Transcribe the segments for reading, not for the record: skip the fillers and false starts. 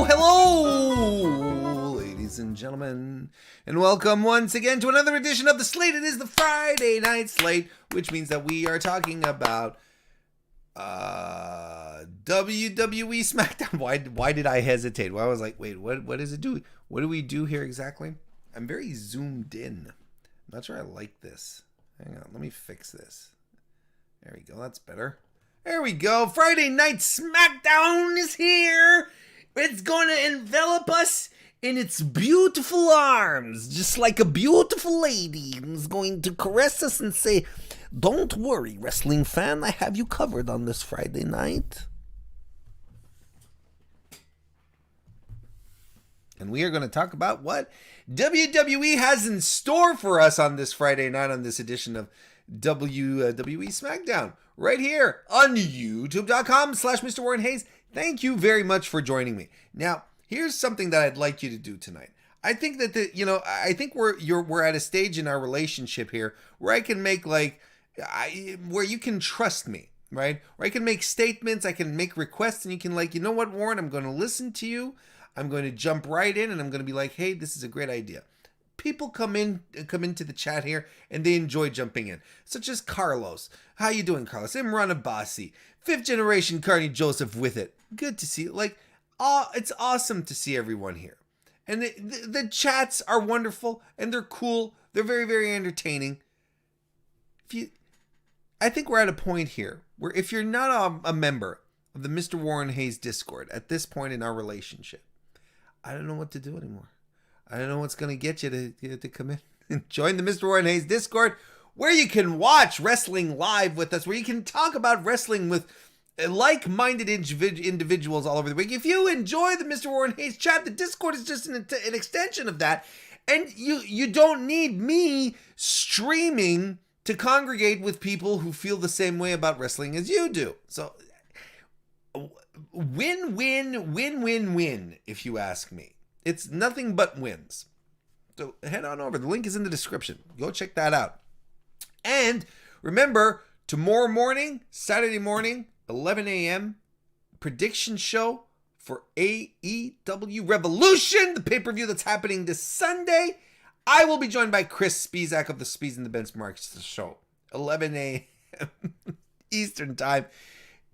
hello, ladies and gentlemen, and welcome once again to another edition of the Slate. It is the Friday Night Slate, which means that we are talking about WWE SmackDown. Why did I hesitate? Well, I was like, wait, what is it doing? What do we do here exactly? I'm very zoomed in. I'm not sure I like this. Hang on, let me fix this. There we go, that's better. There we go. Friday Night SmackDown is here. It's going to envelop us in its beautiful arms, just like a beautiful lady who's going to caress us and say, "Don't worry, wrestling fan, I have you covered on this Friday night." And we are going to talk about what WWE has in store for us on this Friday night on this edition of WWE SmackDown, right here on youtube.com/MrWarrenHayes. Thank you very much for joining me. Now, here's something that I'd like you to do tonight. I think that I think we're at a stage in our relationship here where I can make where you can trust me, right? Where I can make statements, I can make requests, and you can you know what, Warren, I'm going to listen to you. I'm going to jump right in, and I'm going to be like, hey, this is a great idea. People come into the chat here, and they enjoy jumping in, such as Carlos. How you doing, Carlos? Imran Abbasi, 5th generation Carney Joseph with it. Good to see. It's awesome to see everyone here. And the chats are wonderful, and they're cool. They're very, very entertaining. I think we're at a point here where if you're not a member of the Mr. Warren Hayes Discord at this point in our relationship, I don't know what to do anymore. I don't know what's going to get you to come in and join the Mr. Warren Hayes Discord, where you can watch wrestling live with us, where you can talk about wrestling with like-minded individuals all over the week. If you enjoy the Mr. Warren Hayes chat, the Discord is just an extension of that. And you don't need me streaming to congregate with people who feel the same way about wrestling as you do. So win, if you ask me. It's nothing but wins. So head on over. The link is in the description. Go check that out. And remember, tomorrow morning, Saturday morning, 11 a.m., prediction show for AEW Revolution, the pay-per-view that's happening this Sunday. I will be joined by Chris Spizak of the Spies and the Benchmarks show, 11 a.m. Eastern time.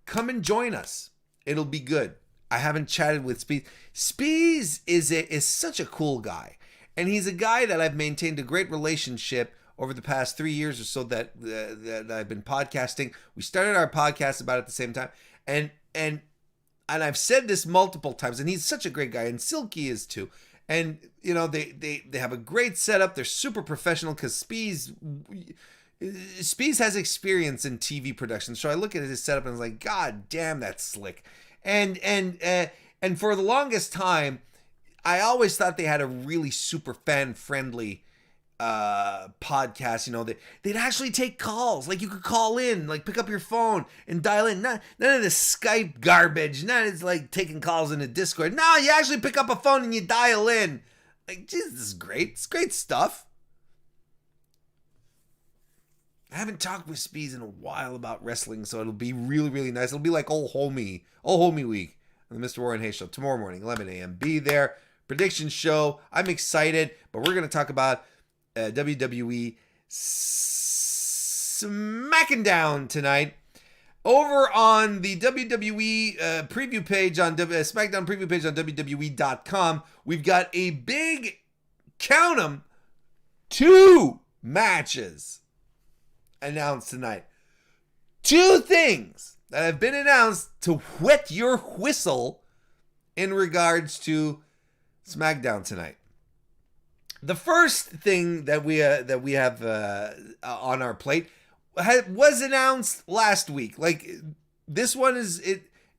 Come and join us. It'll be good. I haven't chatted with Spies. Spies is such a cool guy. And he's a guy that I've maintained a great relationship over the past 3 years or so that I've been podcasting. We started our podcast about at the same time. And I've said this multiple times, and he's such a great guy, and Silky is too. And, they have a great setup. They're super professional because Spies has experience in TV production. So I look at his setup and I was like, God damn, that's slick. And for the longest time, I always thought they had a really super fan-friendly podcast. They'd actually take calls. You could call in, pick up your phone and dial in. None of this Skype garbage. None of it's taking calls in a Discord. No, you actually pick up a phone and you dial in. Jesus, this is great. It's great stuff. I haven't talked with Spies in a while about wrestling, so it'll be really, really nice. It'll be like old homie week on the Mr. Warren Hayes show tomorrow morning, 11 a.m. Be there. Prediction show. I'm excited, but we're going to talk about WWE SmackDown tonight. Over on the WWE preview page on SmackDown preview page on WWE.com, we've got a big, count 'em, 2 matches announced tonight. 2 things that have been announced to wet your whistle in regards to SmackDown tonight. The first thing that we have on our plate was announced last week. This one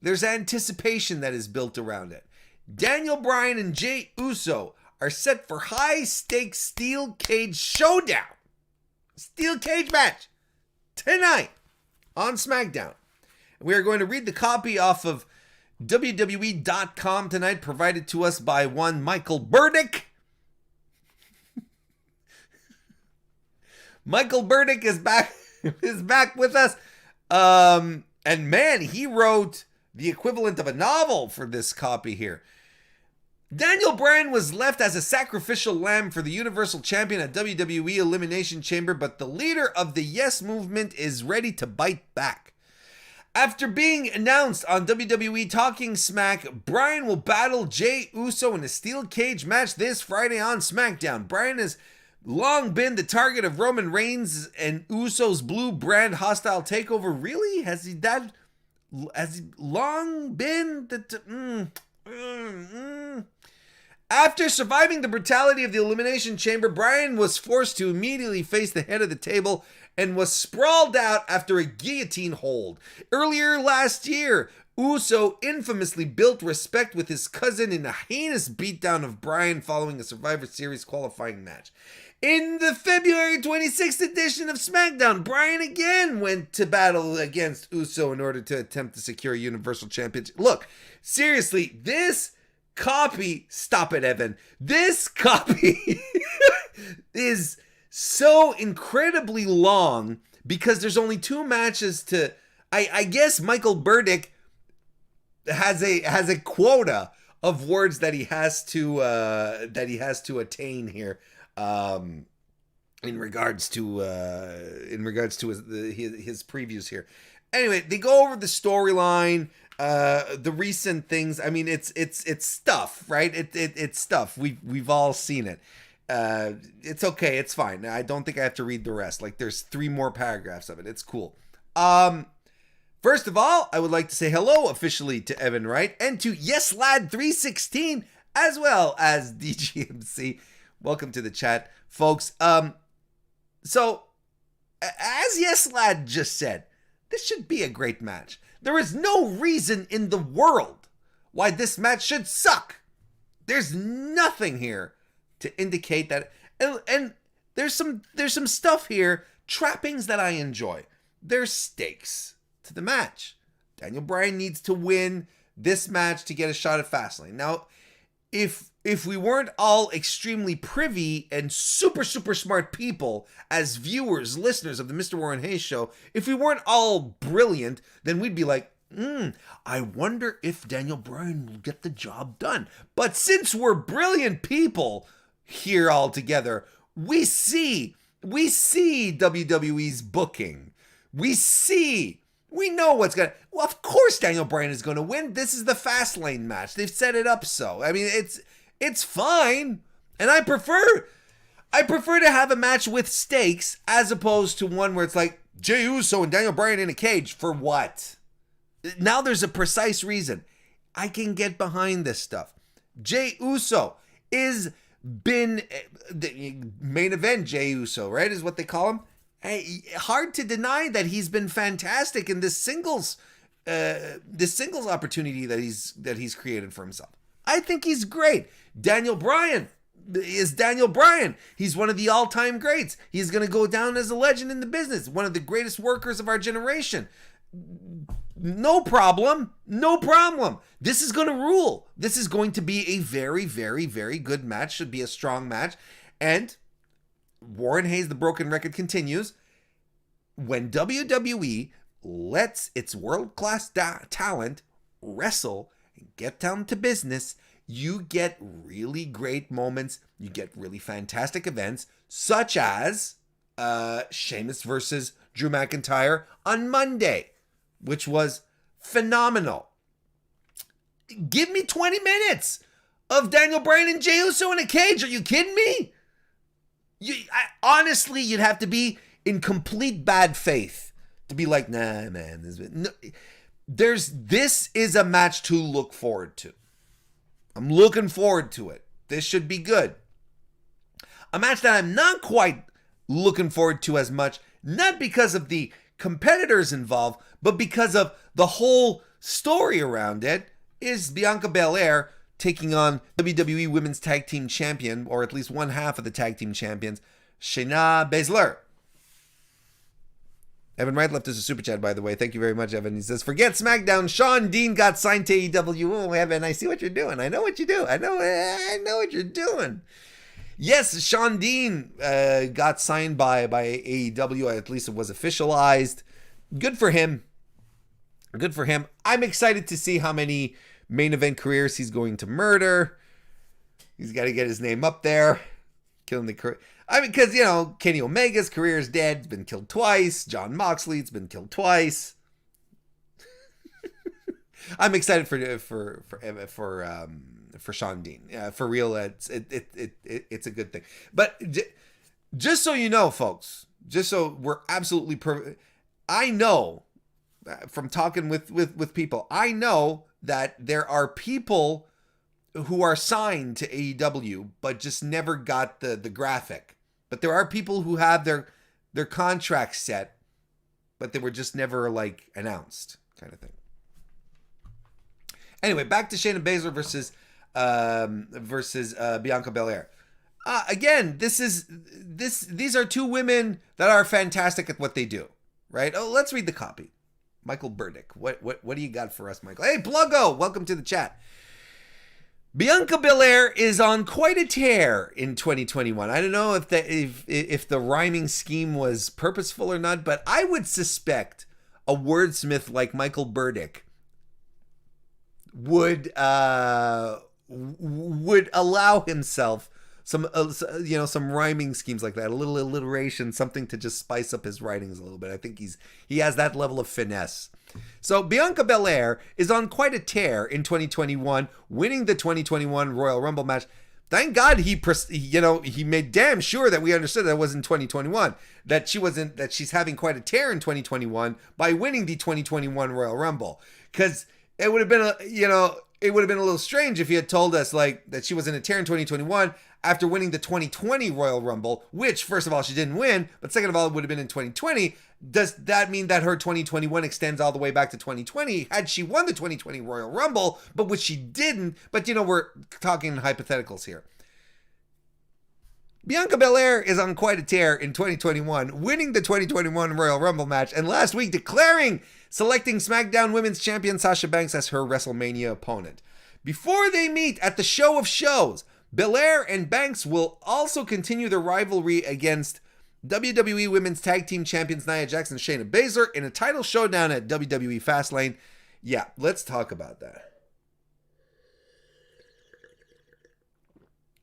there's anticipation that is built around it. Daniel Bryan and Jey Uso are set for high-stakes steel cage showdown. Steel cage match tonight on SmackDown. We are going to read the copy off of WWE.com tonight, provided to us by one Michael Burdick. Michael Burdick is back with us. And man, he wrote the equivalent of a novel for this copy here. Daniel Bryan was left as a sacrificial lamb for the Universal Champion at WWE Elimination Chamber, but the leader of the Yes Movement is ready to bite back. After being announced on WWE Talking Smack, Bryan will battle Jey Uso in a steel cage match this Friday on SmackDown. Bryan has long been the target of Roman Reigns and Uso's Blue Brand hostile takeover. Really? Has he long been the... After surviving the brutality of the Elimination Chamber, Bryan was forced to immediately face the head of the table and was sprawled out after a guillotine hold. Earlier last year, Uso infamously built respect with his cousin in a heinous beatdown of Bryan following a Survivor Series qualifying match. In the February 26th edition of SmackDown, Bryan again went to battle against Uso in order to attempt to secure a Universal Championship. Look, seriously, this copy, stop it, Evan. This copy is so incredibly long because there's only 2 matches to... I guess Michael Burdick has a quota of words that he has to attain here in regards to his previews here. Anyway, they go over the storyline, the recent things. I mean, it's stuff, right? It's stuff. We've all seen it. It's okay. It's fine. I don't think I have to read the rest. Like, there's 3 more paragraphs of it. It's cool. First of all, I would like to say hello officially to Evan Wright and to YesLad316 as well as DGMC. Welcome to the chat, folks. So, as YesLad just said, this should be a great match. There is no reason in the world why this match should suck. There's nothing here to indicate that, and there's some stuff here, trappings that I enjoy. There's stakes to the match. Daniel Bryan needs to win this match to get a shot at Fastlane. Now, if we weren't all extremely privy and super smart people as viewers, listeners of the MrWarrenHayes show, if we weren't all brilliant, then we'd be like, I wonder if Daniel Bryan will get the job done. But since we're brilliant people here all together, we see WWE's booking. We know what's going to... Well, of course Daniel Bryan is going to win. This is the Fastlane match. They've set it up so. I mean, it's fine. And I prefer to have a match with stakes as opposed to one where it's like Jey Uso and Daniel Bryan in a cage. For what? Now there's a precise reason. I can get behind this stuff. Jey Uso is been the main event Jey Uso, right? Is what they call him. Hey, hard to deny that he's been fantastic in this singles opportunity that he's created for himself. I think he's great. Daniel Bryan is Daniel Bryan. He's one of the all-time greats. He's going to go down as a legend in the business. One of the greatest workers of our generation. No problem. This is going to rule. This is going to be a very, very, very good match. Should be a strong match. And Warren Hayes, the broken record, continues. When WWE lets its world-class talent wrestle and get down to business, you get really great moments. You get really fantastic events, such as Sheamus versus Drew McIntyre on Monday, which was phenomenal. Give me 20 minutes of Daniel Bryan and Jey Uso in a cage. Are you kidding me? Honestly, you'd have to be in complete bad faith to be like, nah, man. This is a match to look forward to. I'm looking forward to it. This should be good. A match that I'm not quite looking forward to as much, not because of the competitors involved, but because of the whole story around it, is Bianca Belair taking on WWE Women's Tag Team Champion, or at least one half of the Tag Team Champions, Shayna Baszler. Evan Wright left us a super chat, by the way. Thank you very much, Evan. He says, forget SmackDown. Sean Dean got signed to AEW. Oh, Evan, I see what you're doing. I know what you do. I know what you're doing. Yes, Sean Dean got signed by AEW. At least it was officialized. Good for him. I'm excited to see how many main event careers he's going to murder. He's got to get his name up there. Killing the career. I mean, because, Kenny Omega's career is dead. He's been killed twice. Jon Moxley's been killed twice. I'm excited for Sean Dean. For real, it's a good thing. But just so you know, folks, just so we're absolutely perfect, I know from talking with people, I know that there are people who are signed to AEW but just never got the graphic. But there are people who have their contracts set, but they were just never announced, kind of thing. Anyway, back to Shayna Baszler versus Bianca Belair. Again, these are two women that are fantastic at what they do, right? Oh, let's read the copy. Michael Burdick, what do you got for us, Michael? Hey, Pluggo, welcome to the chat. Bianca Belair is on quite a tear in 2021. I don't know if the rhyming scheme was purposeful or not, but I would suspect a wordsmith like Michael Burdick would allow himself some rhyming schemes like that, a little alliteration, something to just spice up his writings a little bit. I think he has that level of finesse. So Bianca Belair is on quite a tear in 2021, winning the 2021 Royal Rumble match. Thank God he made damn sure that we understood that was in 2021, that she's having quite a tear in 2021 by winning the 2021 Royal Rumble. Because it would have been a little strange if he had told us that she was in a tear in 2021 after winning the 2020 Royal Rumble, which first of all she didn't win, but second of all it would have been in 2020. Does that mean that her 2021 extends all the way back to 2020? Had she won the 2020 Royal Rumble, but which she didn't, but we're talking hypotheticals here. Bianca Belair is on quite a tear in 2021, winning the 2021 Royal Rumble match, and last week selecting SmackDown Women's Champion Sasha Banks as her WrestleMania opponent. Before they meet at the Show of Shows, Belair and Banks will also continue their rivalry against WWE Women's Tag Team Champions Nia Jax and Shayna Baszler in a title showdown at WWE Fastlane. Yeah, let's talk about that.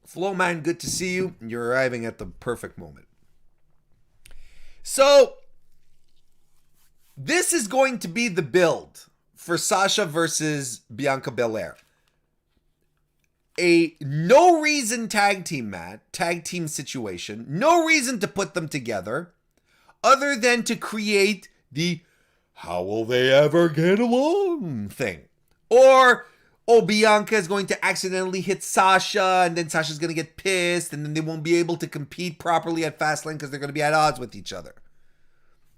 Flowman, good to see you. You're arriving at the perfect moment. So, this is going to be the build for Sasha versus Bianca Belair. A no reason tag team situation, no reason to put them together other than to create the how will they ever get along thing. Or, Bianca is going to accidentally hit Sasha and then Sasha's going to get pissed and then they won't be able to compete properly at Fastlane because they're going to be at odds with each other.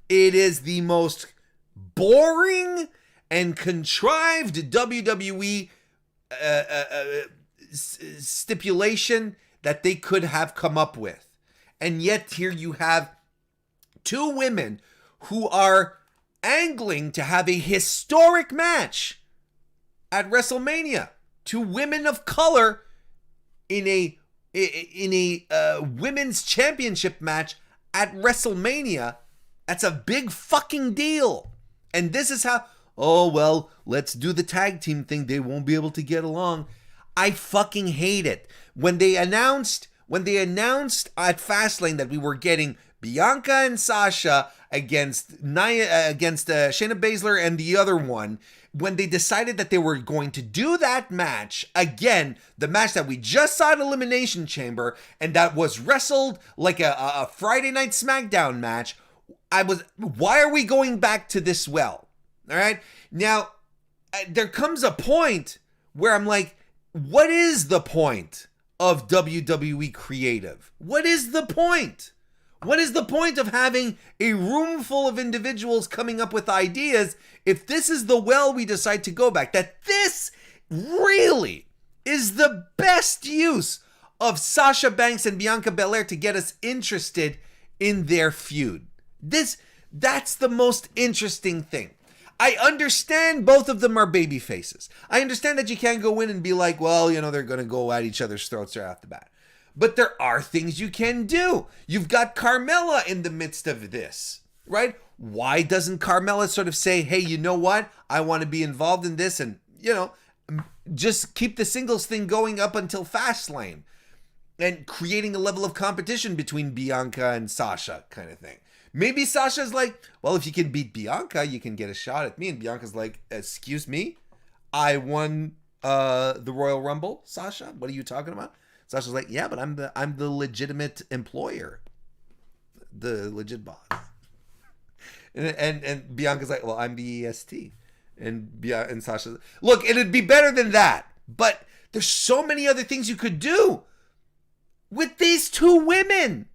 It is the most boring and contrived WWE stipulation that they could have come up with. And yet here you have two women who are angling to have a historic match at WrestleMania. Two women of color in a women's championship match at WrestleMania. That's a big fucking deal. And this is how, let's do the tag team thing. They won't be able to get along. I fucking hate it. When they announced at Fastlane that we were getting Bianca and Sasha against Shayna Baszler and the other one, when they decided that they were going to do that match, again, the match that we just saw at Elimination Chamber and that was wrestled like a Friday Night SmackDown match, why are we going back to this well? All right. Now, there comes a point where I'm like, what is the point of WWE Creative? What is the point? What is the point of having a room full of individuals coming up with ideas if this is the well we decide to go back? That this really is the best use of Sasha Banks and Bianca Belair to get us interested in their feud. That's the most interesting thing. I understand both of them are baby faces. I understand that you can't go in and be like, they're going to go at each other's throats right off the bat. But there are things you can do. You've got Carmella in the midst of this, right? Why doesn't Carmella sort of say, hey, you know what? I want to be involved in this. And, just keep the singles thing going up until Fastlane and creating a level of competition between Bianca and Sasha kind of thing. Maybe Sasha's like, well, if you can beat Bianca, you can get a shot at me. And Bianca's like, excuse me, I won the Royal Rumble, Sasha. What are you talking about? Sasha's like, yeah, but I'm the legitimate employer, the legit boss. And Bianca's like, well, I'm the EST. And Sasha, look, it'd be better than that. But there's so many other things you could do with these two women.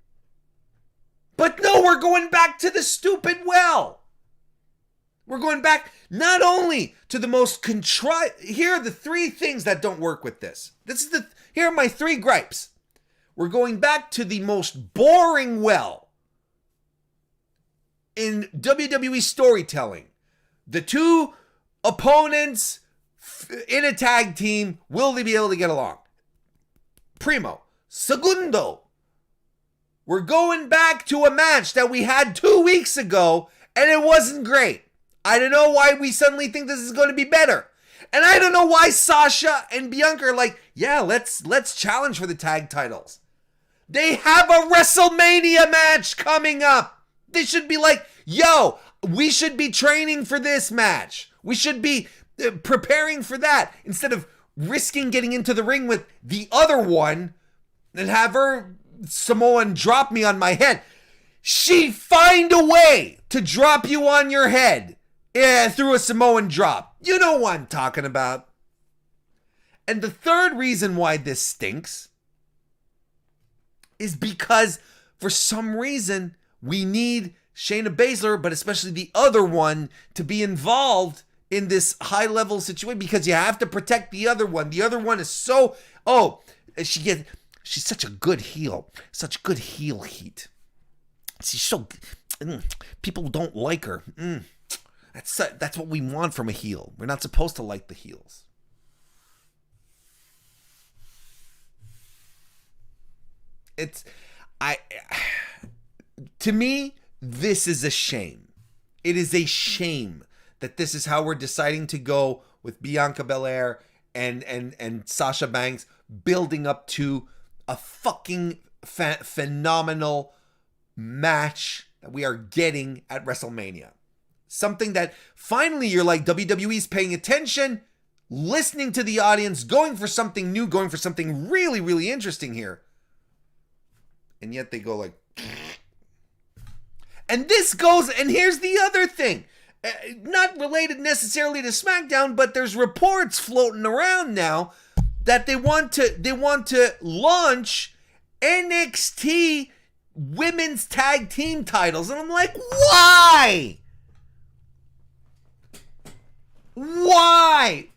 But no, we're going back to the stupid well. We're going back not only to the most contrived. Here are the three things that don't work with this. Here are my three gripes. We're going back to the most boring well in WWE storytelling. The two opponents in a tag team, will they be able to get along? Primo. Segundo. We're going back to a match that we had 2 weeks ago, and it wasn't great. I don't know why we suddenly think this is going to be better. And I don't know why Sasha and Bianca are like, yeah, let's challenge for the tag titles. They have a WrestleMania match coming up. They should be like, yo, we should be training for this match. We should be preparing for that instead of risking getting into the ring with the other one and have her Samoan drop me on my head. She find a way to drop you on your head through a Samoan drop. You know what I'm talking about. And the third reason why this stinks is because for some reason we need Shayna Baszler, but especially the other one, to be involved in this high-level situation because you have to protect the other one. The other one is so... she's such a good heel. Such good heel heat. She's so... people don't like her. That's what we want from a heel. We're not supposed to like the heels. To me, this is a shame. It is a shame that this is how we're deciding to go with Bianca Belair and Sasha Banks, building up to a fucking phenomenal match that we are getting at WrestleMania. Something that finally you're like, WWE's paying attention, listening to the audience, going for something new, going for something really, really interesting here. And yet they go like... And this goes, and here's the other thing. Not related necessarily to SmackDown, but there's reports floating around now that they want to launch NXT women's tag team titles. And I'm like, why? Why?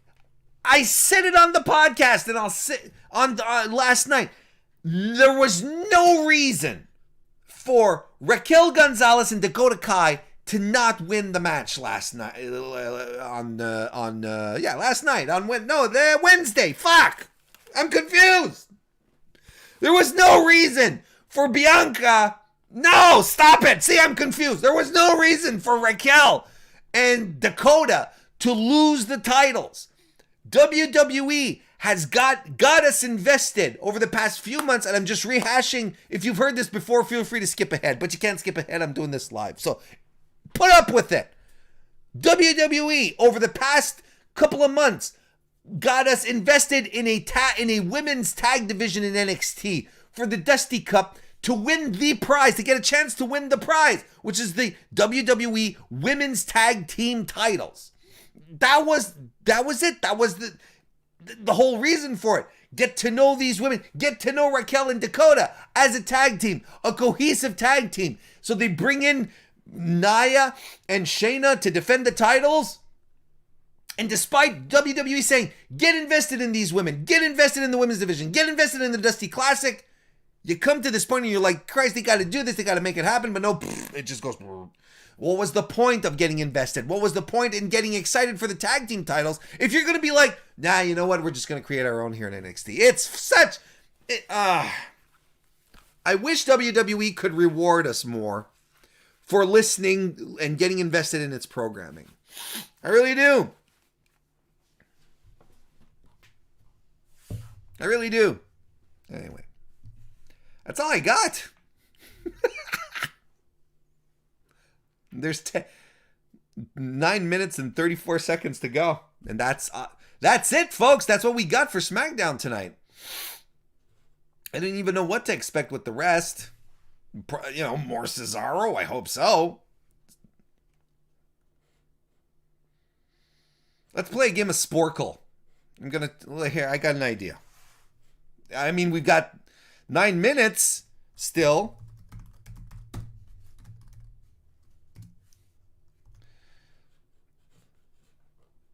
I said it on the podcast and I'll say on last night. There was no reason for Raquel Gonzalez and Dakota Kai to not win the match last night Wednesday. Fuck! I'm confused. There was no reason for Bianca. No, stop it. See, I'm confused. There was no reason for Raquel and Dakota to lose the titles. WWE has got us invested over the past few months, and I'm just rehashing. If you've heard this before, feel free to skip ahead, but you can't skip ahead. I'm doing this live, so put up with it. WWE over the past couple of months got us invested in a women's tag division in NXT for the Dusty Cup to win the prize, to get a chance to win the prize, which is the WWE Women's Tag Team titles. That was it. That was the whole reason for it. Get to know these women. Get to know Raquel and Dakota as a tag team, a cohesive tag team. So they bring in Nia and Shayna to defend the titles. And despite WWE saying, get invested in these women, get invested in the women's division, get invested in the Dusty Classic, you come to this point and you're like, Christ, they got to do this, they got to make it happen. But no, it just goes... What was the point of getting invested? What was the point in getting excited for the tag team titles if you're going to be like, nah, you know what? We're just going to create our own here in NXT. It's such... I wish WWE could reward us more for listening and getting invested in its programming. I really do. I really do. Anyway, that's all I got. There's 9 minutes and 34 seconds to go. And that's it, folks. That's what we got for SmackDown tonight. I didn't even know what to expect with the rest. You know, more Cesaro. I hope so. Let's play a game of Sporkle. Here, I got an idea. I mean, we've got 9 minutes still.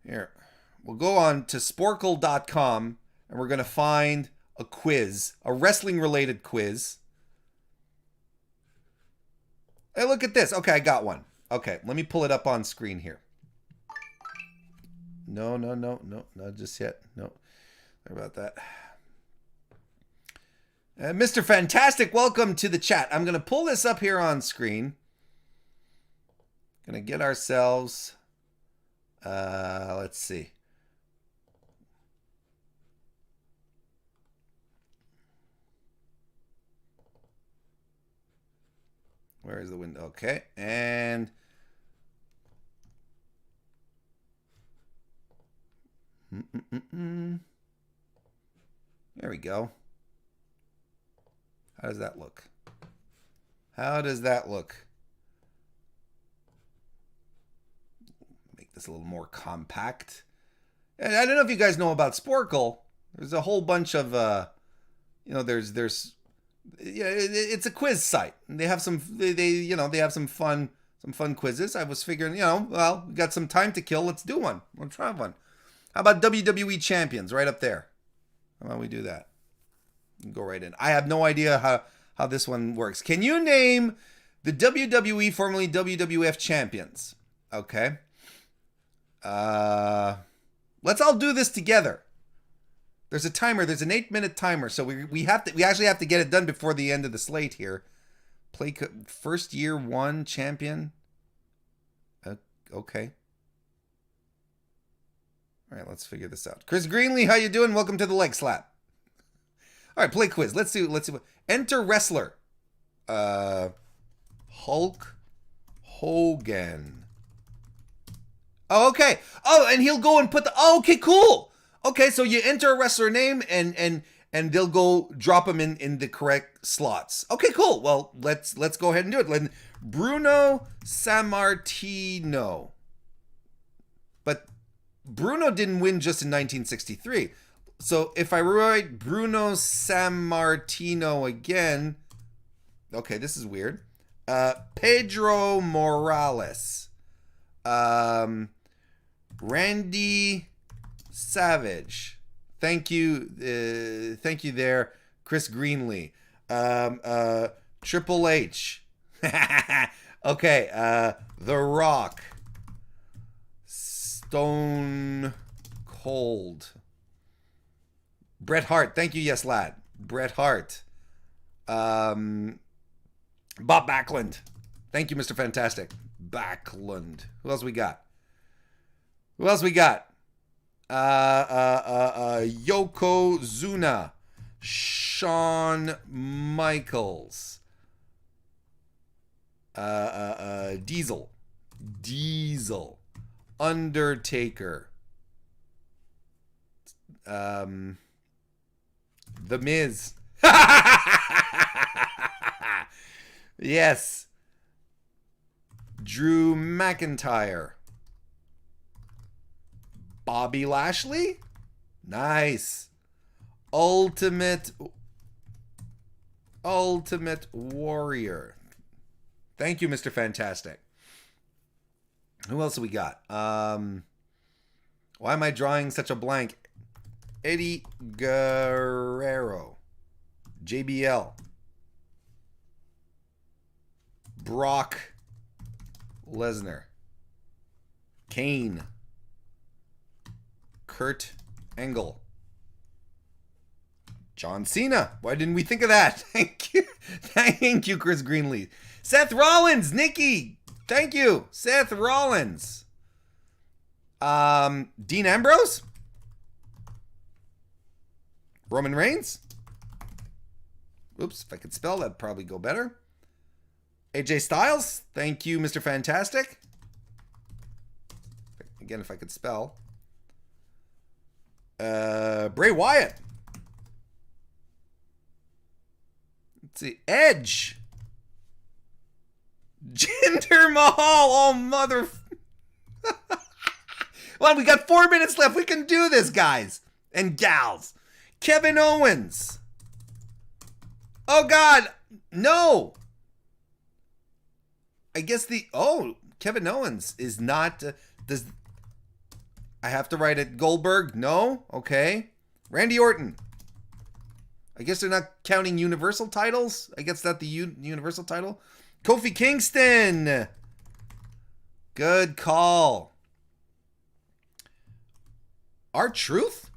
Here, we'll go on to sporkle.com and we're going to find a quiz, a wrestling-related quiz. Hey, look at this. Okay, I got one. Okay, let me pull it up on screen here. No, not just yet. No, sorry about that. Mr. Fantastic, welcome to the chat. I'm going to pull this up here on screen. Going to get ourselves... let's see. Where is the window? Okay, and there we go. How does that look? How does that look? Make this a little more compact. And I don't know if you guys know about Sporkle. There's a whole bunch of, you know, yeah, it's a quiz site. They have some, you know, they have some fun quizzes. I was figuring, you know, well, we got some time to kill. Let's do one. Let's try one. How about WWE champions right up there? How about we do that? Go right in. I have no idea how this one works. Can you name the WWE, formerly WWF champions? Okay. Let's all do this together. There's a timer. There's an 8-minute timer, so we actually have to get it done before the end of the slate here. Play first year one champion. Okay. All right, let's figure this out. Chris Greenlee, how you doing? Welcome to the leg slap. All right, play quiz. Let's see. Enter wrestler. Hulk Hogan. Oh, okay. Oh, and he'll go and put the. Oh, okay, cool. Okay, so you enter a wrestler name and they'll go drop them in the correct slots. Okay, cool. Well, let's go ahead and do it. Bruno Sammartino. But Bruno didn't win just in 1963. So if I write Bruno Sammartino again, okay, this is weird. Pedro Morales. Randy Savage. Thank you there, Chris Greenlee. Triple H. Okay, The Rock. Stone Cold. Bret Hart. Thank you, yes, lad. Bret Hart. Bob Backlund. Thank you, Mr. Fantastic. Backlund. Who else we got? Yokozuna. Shawn Michaels. Diesel. Undertaker. The Miz. Yes. Drew McIntyre. Bobby Lashley? Nice. Ultimate Warrior. Thank you, Mr. Fantastic. Who else have we got? Why am I drawing such a blank? Eddie Guerrero. JBL. Brock Lesnar. Kane. Kurt Angle. John Cena. Why didn't we think of that? Thank you. Thank you, Chris Greenlee. Seth Rollins. Nikki. Thank you. Seth Rollins. Dean Ambrose. Roman Reigns. Oops, if I could spell, that'd probably go better. AJ Styles. Thank you, Mr. Fantastic. Again, if I could spell. Bray Wyatt. Let's see. Edge. Jinder Mahal. Oh, mother. Well, we got 4 minutes left. We can do this, guys and gals. Kevin Owens. Oh, God. No. I guess Kevin Owens is not. Does I have to write it Goldberg? No? Okay. Randy Orton. I guess they're not counting Universal titles. I guess that's the Universal title. Kofi Kingston. Good call. R-Truth?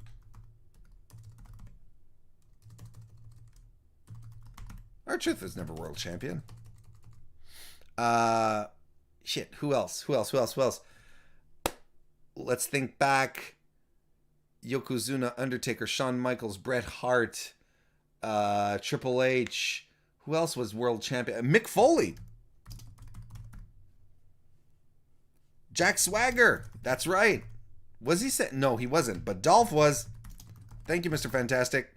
R-Truth was never world champion. Shit, who else? Let's think back. Yokozuna, Undertaker, Shawn Michaels, Bret Hart, Triple H. Who else was world champion? Mick Foley. Jack Swagger. That's right. Was he set? No, he wasn't. But Dolph was. Thank you, Mr. Fantastic.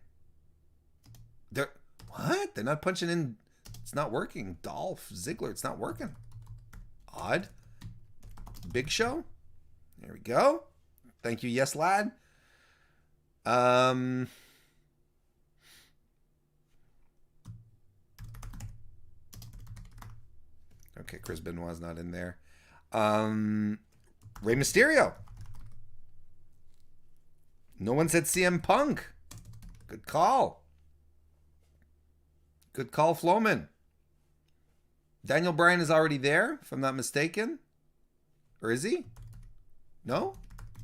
What? They're not punching in. It's not working. Dolph Ziggler. It's not working. Odd. Big Show. There we go. Thank you, yes, lad. Okay, Chris Benoit's not in there. Rey Mysterio. No one said CM Punk. Good call. Good call, Floman. Daniel Bryan is already there, if I'm not mistaken. Or is he? No?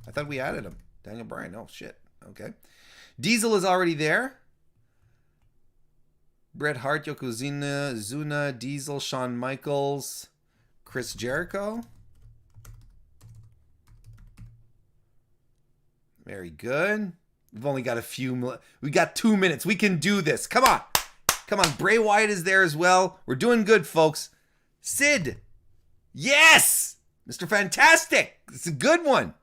I thought we added him. Daniel Bryan. Oh, shit. Okay. Diesel is already there. Bret Hart, Yokozuna, Zuna, Diesel, Shawn Michaels, Chris Jericho. Very good. We've only got we got 2 minutes. We can do this. Come on. Come on. Bray Wyatt is there as well. We're doing good, folks. Sid. Yes! Mr. Fantastic. It's a good one.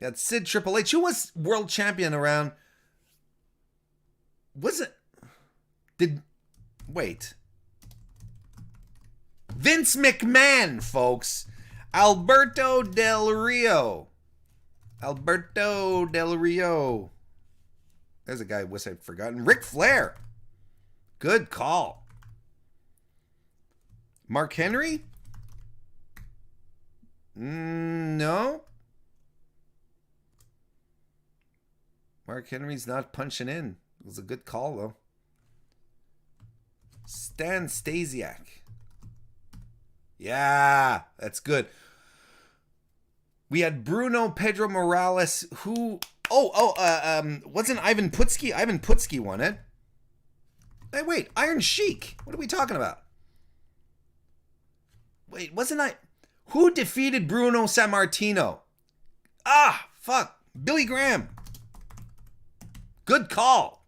Got Sid, Triple H. Who was world champion around? Was it? Wait. Vince McMahon, folks. Alberto Del Rio. There's a guy I wish I'd forgotten. Ric Flair. Good call. Mark Henry? No. Mark Henry's not punching in. It was a good call, though. Stan Stasiak. Yeah, that's good. We had Bruno Pedro Morales, who... wasn't Ivan Putski? Ivan Putski won it. Hey, wait, Iron Sheik. What are we talking about? Wait, wasn't I... Who defeated Bruno Sammartino? Ah, fuck. Billy Graham. Good call.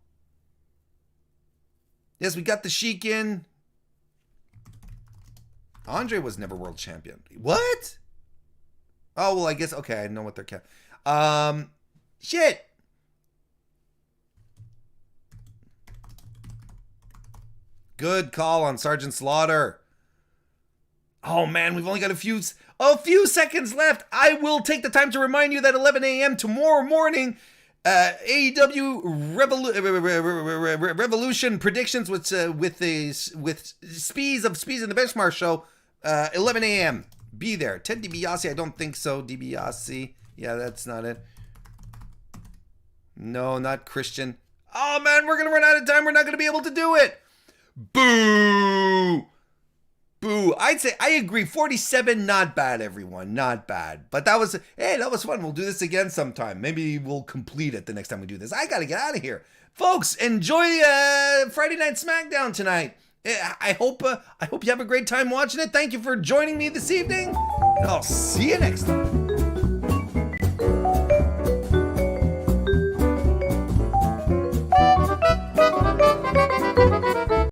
Yes, we got the Sheik in. Andre was never world champion. What? Oh, well, I guess... Okay, I know what they're... Shit. Good call on Sergeant Slaughter. Oh, man, we've only got a few seconds left. I will take the time to remind you that 11 a.m. tomorrow morning, AEW Revolution predictions with Spees in the Benchmark Show, 11 a.m. Be there. Ted DiBiase, I don't think so. DiBiase. Yeah, that's not it. No, not Christian. Oh, man, we're going to run out of time. We're not going to be able to do it. Boo. Boo. I'd say, I agree. 47, not bad, everyone. Not bad. But that was fun. We'll do this again sometime. Maybe we'll complete it the next time we do this. I got to get out of here. Folks, enjoy Friday Night SmackDown tonight. I hope you have a great time watching it. Thank you for joining me this evening. And I'll see you next time.